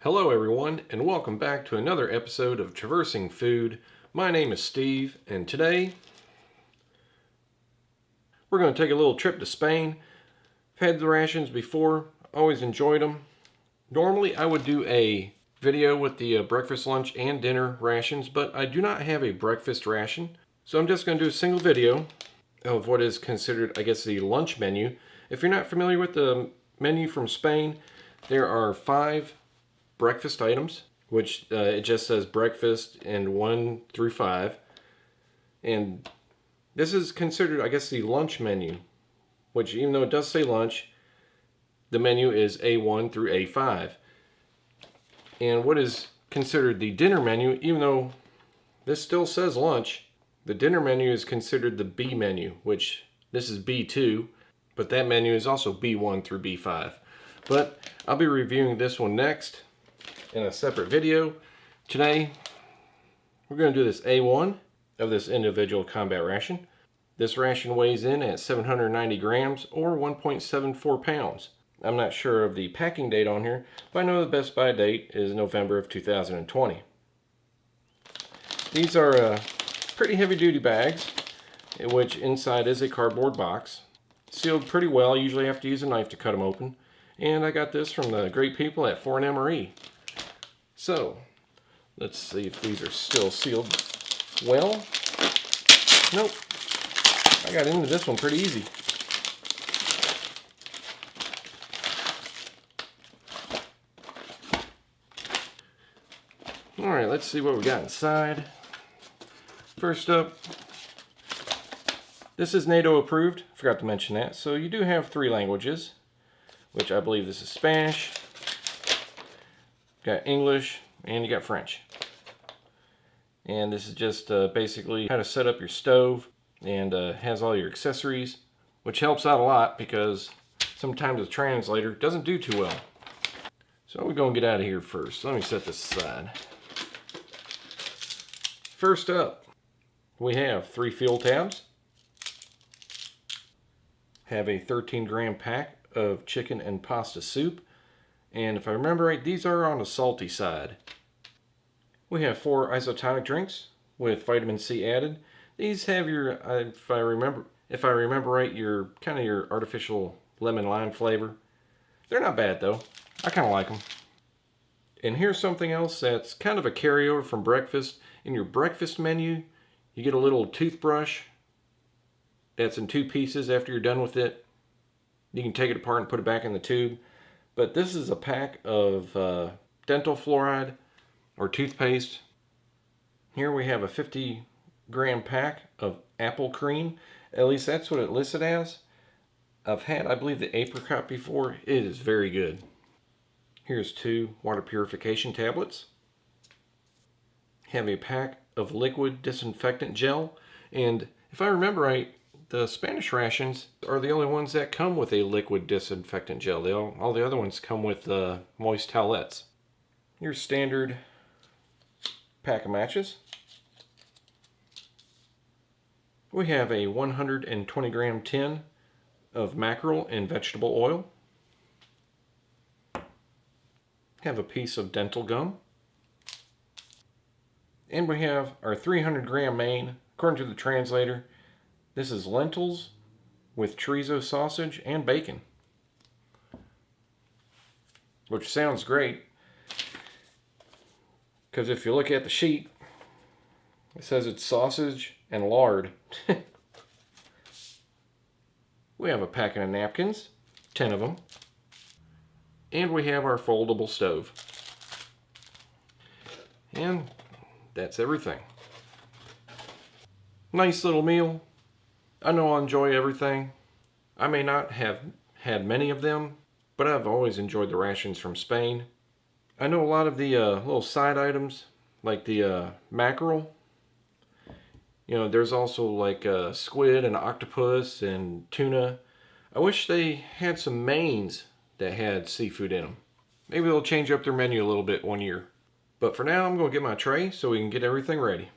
Hello everyone, and welcome back to another episode of Traversing Food. My name is Steve, and today we're going to take a little trip to Spain. I've had the rations before, always enjoyed them. Normally I would do a video with the breakfast, lunch, and dinner rations, but I do not have a breakfast ration. So I'm just going to do a single video of what is considered, I guess, the lunch menu. If you're not familiar with the menu from Spain, there are 5 breakfast items, which it just says breakfast and 1 through 5. And this is considered, I guess, the lunch menu, which even though it does say lunch, the menu is A1 through A5. And what is considered the dinner menu, even though this still says lunch, the dinner menu is considered the B menu, which this is B2, but that menu is also B1 through B5. But I'll be reviewing this one next in a separate video. Today we're going to do this A1 of this individual combat ration. This ration weighs in at 790 grams or 1.74 pounds. I'm not sure of the packing date on here, but I know the best buy date is November of 2020. These are pretty heavy duty bags, in which inside is a cardboard box. Sealed pretty well. Usually have to use a knife to cut them open. And I got this from the great people at 4MRE. So, let's see if these are still sealed well. Nope. I got into this one pretty easy. Alright, let's see what we got inside. First up, this is NATO approved. Forgot to mention that. So you do have 3 languages, which I believe this is Spanish. Got English, and you got French. And this is just basically how to set up your stove, and has all your accessories, which helps out a lot because sometimes the translator doesn't do too well. So we're going to get out of here first. Let me set this aside. First up, we have 3 fuel tabs. Have a 13-gram pack of chicken and pasta soup. And if I remember right, these are on the salty side. We have 4 isotonic drinks with vitamin C added. These have your, if I remember right, your kind of your artificial lemon lime flavor. They're not bad though. I kind of like them. And here's something else that's kind of a carryover from breakfast. In your breakfast menu, you get a little toothbrush that's in 2 pieces. After you're done with it, you can take it apart and put it back in the tube. But this is a pack of dental fluoride or toothpaste. Here we have a 50-gram pack of apple cream. At least that's what it listed as. I've had, I believe, the apricot before. It is very good. Here's 2 water purification tablets. Have a pack of liquid disinfectant gel. And if I remember right, the Spanish rations are the only ones that come with a liquid disinfectant gel. All the other ones come with moist towelettes. Your standard pack of matches. We have a 120-gram tin of mackerel and vegetable oil. Have a piece of dental gum. And we have our 300-gram main. According to the translator, this is lentils with chorizo sausage and bacon. Which sounds great, because if you look at the sheet, it says it's sausage and lard. We have a packet of napkins, 10 of them. And we have our foldable stove. And that's everything. Nice little meal. I know I'll enjoy everything. I may not have had many of them, but I've always enjoyed the rations from Spain. I know a lot of the little side items, like the mackerel. You know, there's also like squid and octopus and tuna. I wish they had some mains that had seafood in them. Maybe they'll change up their menu a little bit one year. But for now, I'm going to get my tray so we can get everything ready.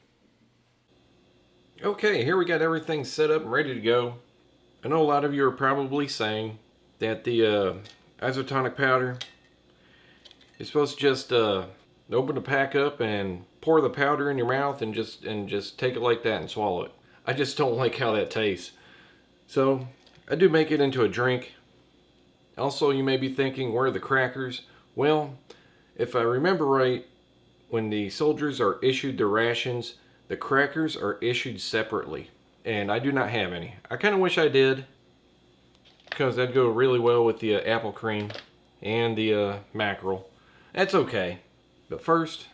Okay, here we got everything set up and ready to go. I know a lot of you are probably saying that the isotonic powder You're supposed to just open the pack up and pour the powder in your mouth and just take it like that and swallow it. I just don't like how that tastes. So I do make it into a drink. Also, you may be thinking, where are the crackers? Well, if I remember right, when the soldiers are issued their rations, the crackers are issued separately. And I do not have any. I kind of wish I did, because that'd go really well with the apple cream and the mackerel. That's okay. But first,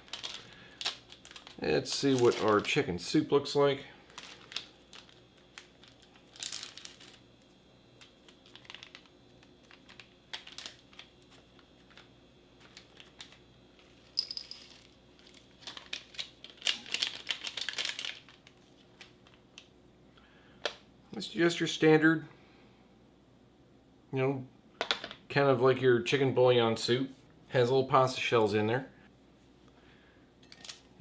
let's see what our chicken soup looks like. It's just your standard, kind of like your chicken bouillon soup. Has little pasta shells in there.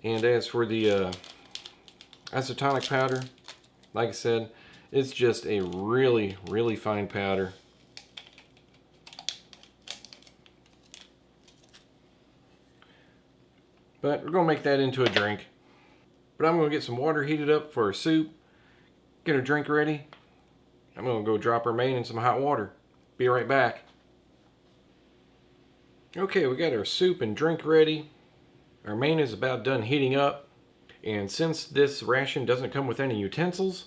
And as for the isotonic powder, like I said, it's just a really, really fine powder. But we're going to make that into a drink. But I'm going to get some water heated up for our soup. Get our drink ready. I'm going to go drop our main in some hot water. Be right back. Okay, we got our soup and drink ready. Our main is about done heating up. And since this ration doesn't come with any utensils,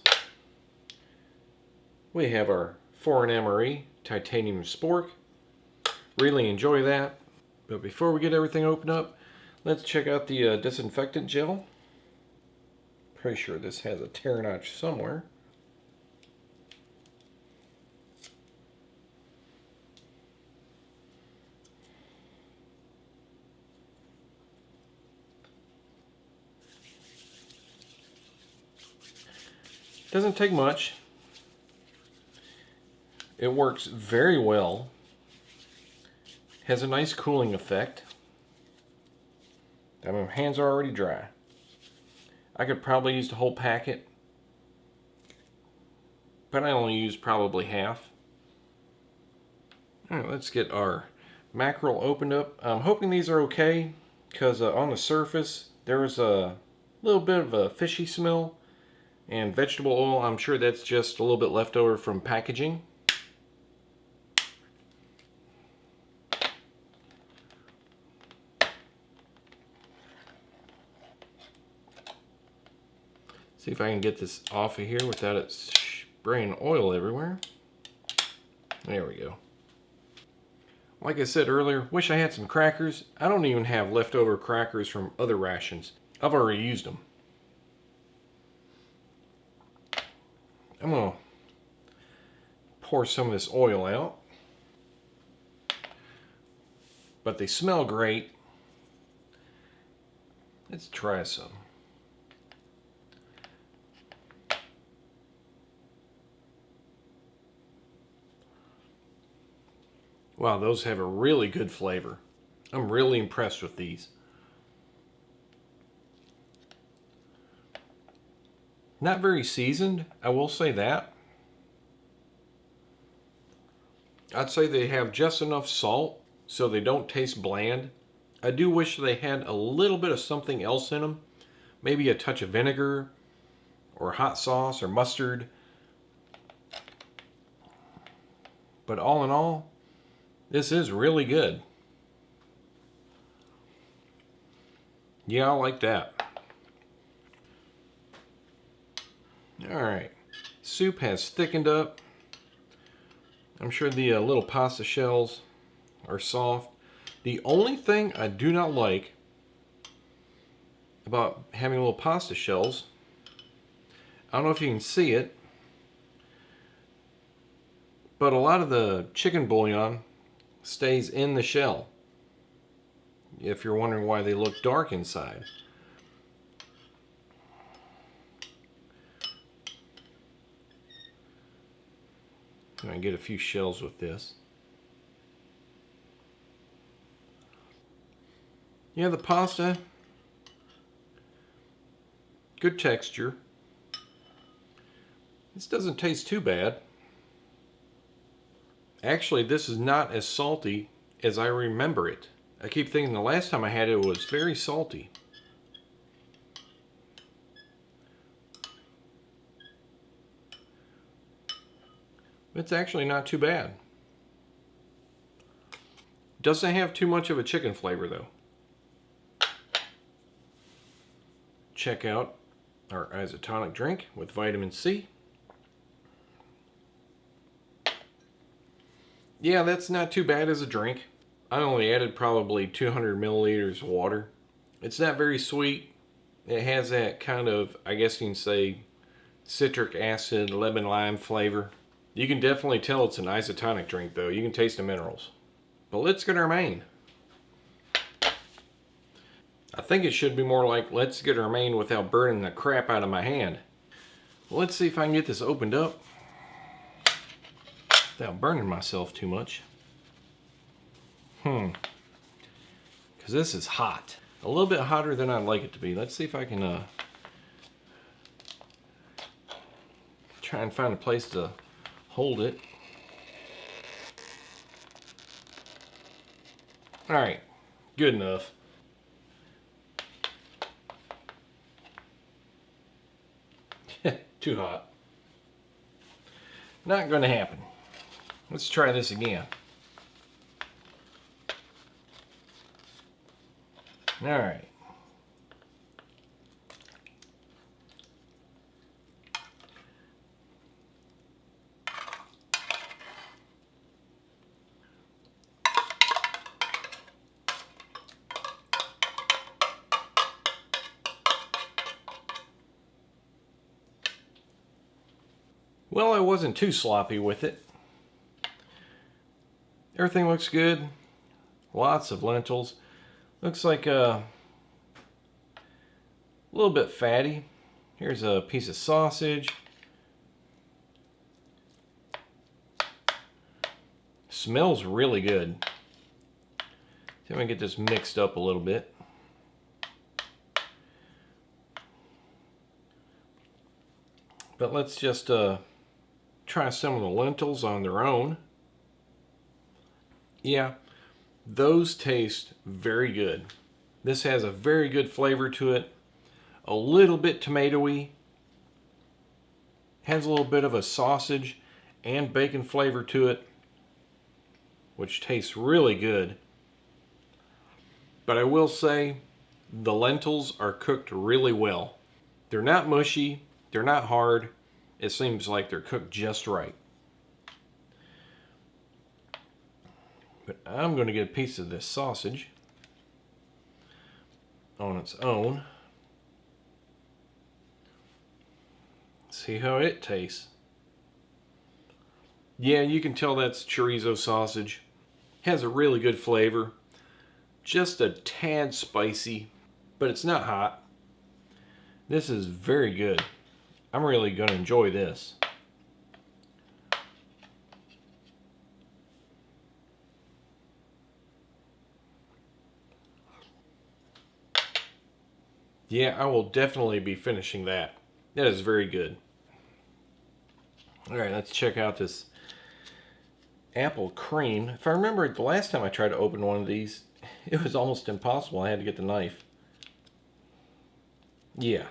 we have our 4-in-MRE titanium spork. Really enjoy that. But before we get everything opened up, let's check out the disinfectant gel. Pretty sure this has a tear notch somewhere. Doesn't take much. It works very well. Has a nice cooling effect. My hands are already dry. I could probably use the whole packet, but I only use probably half. Alright, let's get our mackerel opened up. I'm hoping these are okay, because on the surface there is a little bit of a fishy smell. And vegetable oil, I'm sure that's just a little bit left over from packaging. See if I can get this off of here without it spraying oil everywhere. There we go. Like I said earlier, wish I had some crackers. I don't even have leftover crackers from other rations. I've already used them. I'm going to pour some of this oil out. But they smell great. Let's try some. Wow, those have a really good flavor. I'm really impressed with these. Not very seasoned, I will say that. I'd say they have just enough salt so they don't taste bland. I do wish they had a little bit of something else in them. Maybe a touch of vinegar or hot sauce or mustard. But all in all, this is really good. Yeah, I like that. Alright, soup has thickened up. I'm sure the little pasta shells are soft. The only thing I do not like about having little pasta shells, I don't know if you can see it, but a lot of the chicken bouillon stays in the shell. If you're wondering why they look dark inside. I'm going to get a few shells with this. Yeah, the pasta, good texture. This doesn't taste too bad. Actually, this is not as salty as I remember it. I keep thinking the last time I had it was very salty. It's actually not too bad. Doesn't have too much of a chicken flavor though. Check out our isotonic drink with vitamin C. Yeah, that's not too bad as a drink. I only added probably 200 milliliters of water. It's not very sweet. It has that kind of, I guess you can say, citric acid, lemon lime flavor. You can definitely tell it's an isotonic drink though. You can taste the minerals. But let's get our main. I think it should be more like, let's get our main without burning the crap out of my hand. Well, let's see if I can get this opened up without burning myself too much. Because this is hot. A little bit hotter than I'd like it to be. Let's see if I can try and find a place to hold it. Alright, good enough. Too hot. Not going to happen. Let's try this again. Alright. Well, I wasn't too sloppy with it. Everything looks good. Lots of lentils. Looks like a little bit fatty. Here's a piece of sausage. Smells really good. See if I can get this mixed up a little bit. But let's just try some of the lentils on their own. Yeah, those taste very good. This has a very good flavor to it. A little bit tomatoey. Has a little bit of a sausage and bacon flavor to it, which tastes really good. But I will say, the lentils are cooked really well. They're not mushy, they're not hard. It seems like they're cooked just right. But I'm going to get a piece of this sausage on its own. See how it tastes. Yeah, you can tell that's chorizo sausage. Has a really good flavor. Just a tad spicy, but it's not hot. This is very good. I'm really going to enjoy this. Yeah, I will definitely be finishing that. That is very good. Alright, let's check out this apple cream. If I remember the last time I tried to open one of these, it was almost impossible. I had to get the knife. Yeah.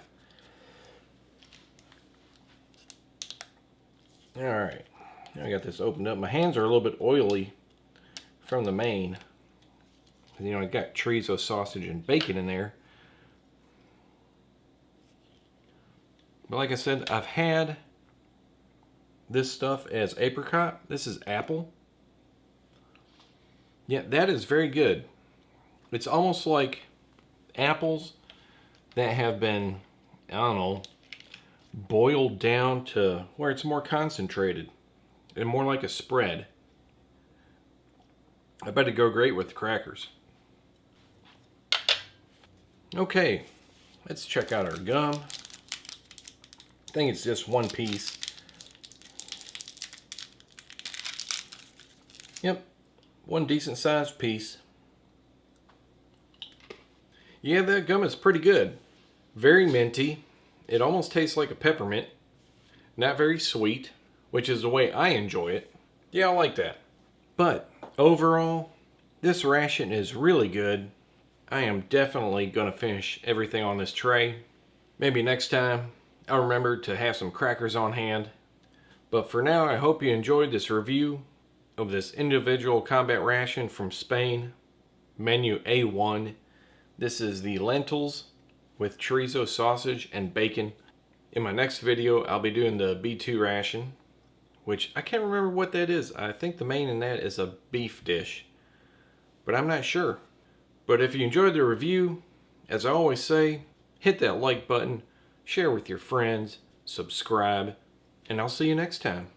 Alright, now I got this opened up. My hands are a little bit oily from the main. You know, I got chorizo sausage and bacon in there. But like I said, I've had this stuff as apricot. This is apple. Yeah, that is very good. It's almost like apples that have been, I don't know, boiled down to where it's more concentrated and more like a spread. I bet it'd go great with crackers. Okay, let's check out our gum. I think it's just one piece. Yep, one decent sized piece. Yeah, that gum is pretty good. Very minty. It almost tastes like a peppermint. Not very sweet, which is the way I enjoy it. Yeah, I like that. But overall, This ration is really good. I am definitely going to finish everything on this tray. Maybe next time I'll remember to have some crackers on hand. But for now, I hope you enjoyed this review of this individual combat ration from Spain, menu A1. This is the lentils with chorizo sausage and bacon. In my next video, I'll be doing the B2 ration, which I can't remember what that is. I think the main in that is a beef dish, but I'm not sure. But if you enjoyed the review, as I always say, hit that like button, share with your friends, subscribe, and I'll see you next time.